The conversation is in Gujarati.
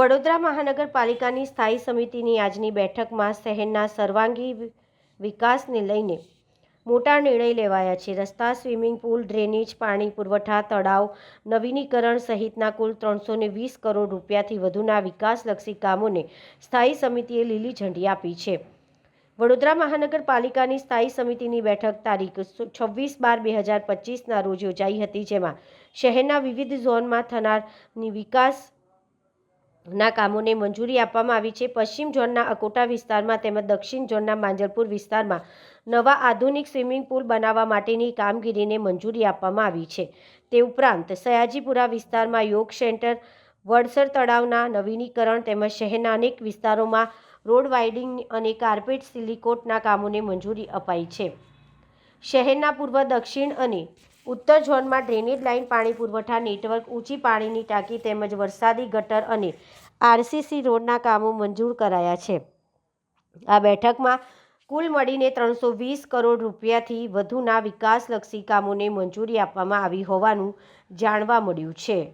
વડોદરા મહાનગરપાલિકાની સ્થાયી સમિતિની આજની બેઠકમાં શહેરના સર્વાંગી વિકાસને લઈને મોટા નિર્ણય લેવાયા છે। રસ્તા, સ્વિમિંગ પુલ, ડ્રેનેજ, પાણી પુરવઠા, તળાવ નવીનીકરણ સહિતના કુલ 320 કરોડ રૂપિયાથી વધુના વિકાસલક્ષી કામોને સ્થાયી સમિતિએ લીલી ઝંડી આપી છે। વડોદરા મહાનગરપાલિકાની સ્થાયી સમિતિની બેઠક તારીખ 26/12/2025ના રોજ યોજાઈ હતી, જેમાં શહેરના વિવિધ ઝોનમાં થનાર વિકાસના કામોને મંજૂરી આપવામાં આવી છે। પશ્ચિમ ઝોનના અકોટા વિસ્તારમાં તેમજ દક્ષિણ ઝોનના માંજલપુર વિસ્તારમાં નવા આધુનિક સ્વિમિંગ પુલ બનાવવા માટેની કામગીરીને મંજૂરી આપવામાં આવી છે। તે ઉપરાંત સયાજીપુરા વિસ્તારમાં યોગ સેન્ટર, વડસર તળાવના નવીનીકરણ તેમજ શહેરના અનેક વિસ્તારોમાં રોડ વાઇડિંગ અને કાર્પેટ સિલિકોટના કામોને મંજૂરી અપાઈ છે। શહેરના પૂર્વ, દક્ષિણ અને ઉત્તર ઝોનમાં ડ્રેનેજ લાઇન, પાણી પુરવઠા નેટવર્ક, ઊંચી પાણીની ટાંકી તેમજ વરસાદી ગટર અને આરસીસી રોડના કામો મંજૂર કરાયા છે। આ બેઠકમાં કુલ મળીને 320 કરોડ રૂપિયાથી વધુના વિકાસલક્ષી કામોને મંજૂરી આપવામાં આવી હોવાનું જાણવા મળ્યું છે।